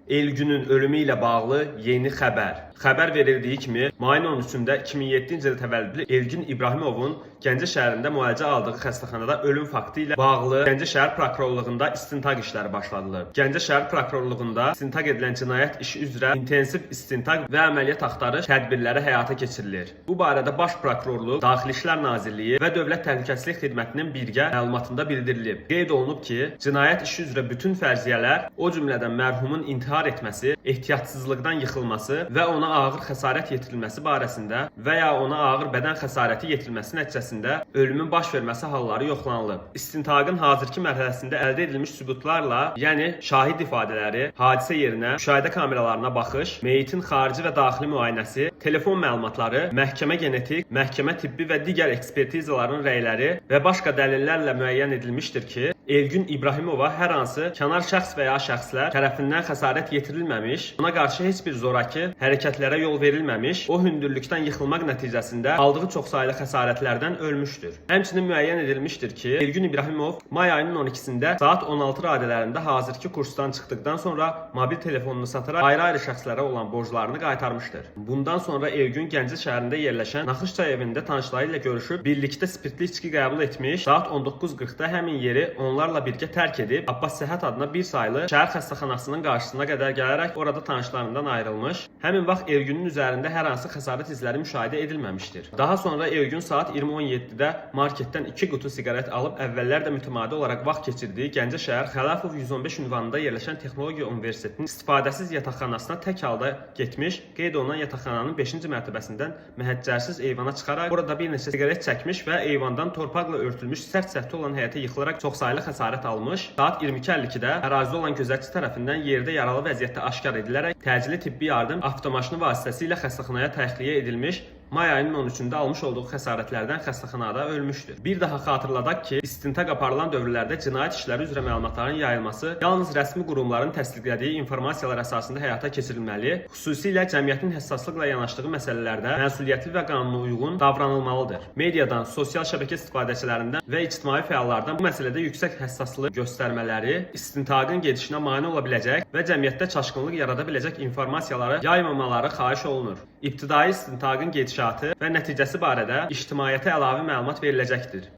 Elgünün ölümü ilə bağlı yeni xəbər. Xəbər verildiyi kimi, mayın 13-də 2007-ci il təvəllüdlü Elgün İbrahimovun Gəncə şəhərində müalicə aldığı xəstəxanada ölüm faktı ilə bağlı Gəncə şəhər prokurorluğunda istintaq işləri başladılır. Gəncə şəhər prokurorluğunda istintaq edilən cinayət işi üzrə intensiv istintaq və əməliyyat axtarış tədbirləri həyata keçirilir. Bu barədə Baş Prokurorluq, Daxili İşlər Nazirliyi və Dövlət Təhlükəsizlik Xidmətinin birgə məlumatında bildirilib. Qeyd olunub ki, cinayət işi üzrə bütün fərziyyələr, o cümlədən mərhumun intihar etməsi, ehtiyatsızlıqdan yıxılması və ona ağır xəsarət yetirilməsi barəsində və ya ona ağır bədən xəsarəti yetirilməsi nəticəsində ölümün baş verməsi halları yoxlanılıb. İstintaqın hazırki mərhələsində əldə edilmiş sübutlarla, yəni şahid ifadələri, hadisə yerinə, müşahidə kameralarına baxış, meyitin xarici və daxili müayinəsi, telefon məlumatları, məhkəmə genetik, məhkəmə tibbi və digər ekspertizaların rəyləri və başqa dəlillərlə müəyyən edilmişdir ki, Elgün İbrahimova hər hansı kənar şəxs və ya şəxslər tərəfindən xəsarət yetirilməmiş, ona qarşı heç bir zoraki hərəkətlərə yol verilməmiş, o hündürlükdən yıxılmaq nəticəsində aldığı çoxsaylı xəsarətlərdən ölmüşdür. Həmçinin müəyyən edilmişdir ki, Elgün İbrahimov may ayının 12-sində saat 16 radələrində hazırki kursdan çıxdıqdan sonra mobil telefonunu sataraq ayrı-ayrı şəxslərə olan borclarını qaytarmışdır. Bundan sonra Elgün Gəncə şəhərində yerləşən Naxışçay evində tanışları ilə görüşüb, birlikdə spirtli içki qəbul etmiş, saat 19:40-da həmin yeri onlarla birgə tərk edib, Abbas Səhət adına bir saylı şəhər xəstəxanasının qarşısına qədər gələrək orada tanışlarından ayrılmış. Həmin vaxt Elgünün üzərində hər hansı xəsarət izləri müşahidə edilməmişdir. Daha sonra Elgün saat 20:17-də marketdən 2 qutu siqaret alıb əvvəllər də mütəmadi olaraq vaxt keçirdiyi Gəncə şəhər Xəlafov 115 ünvanında yerləşən Texnologiya Universitetinin istifadəsiz yataqxanasına tək halda getmiş, qeyd olunan yataqxananın 5-ci mərtəbəsindən məhəccərsiz eyvana çıxaraq orada bir neçə siqaret çəkmiş və eyvandan torpaqla örtülmüş sərt-səhti olan həyətə yıxılaraq çoxsaylı xəsarət almış. Saat 22:52-də ərazidə olan gözətçi tərəfindən yerdə yaralı vəziyyətdə aşkar edilərək təcili tibbi yardım avtomaşını vasitəsilə xəstəxanaya təxliyə edilmiş. May ayının 13-də almış olduğu xəsarətlərdən xəstəxanada ölmüşdür. Bir daha xatırladaq ki, istintaq aparılan dövrlərdə cinayət işləri üzrə məlumatların yayılması yalnız rəsmi qurumların təsdiqlədiyi informasiyalar əsasında həyata keçirilməli, xüsusilə cəmiyyətin həssaslıqla yanaşdığı məsələlərdə məsuliyyətli və qanuna uyğun davranılmalıdır. Mediadan, sosial şəbəkə istifadəçilərindən və ictimai fəallardan bu məsələdə yüksək həssaslıq göstərmələri istintaqın gedişinə mane ola biləcək və cəmiyyətdə çaşqınlıq yarada biləcək informasiyaları yaymamaları xahiş olunur. İbtidai istintaqın gedişatı və nəticəsi barədə ictimaiyyətə əlavə məlumat veriləcəkdir.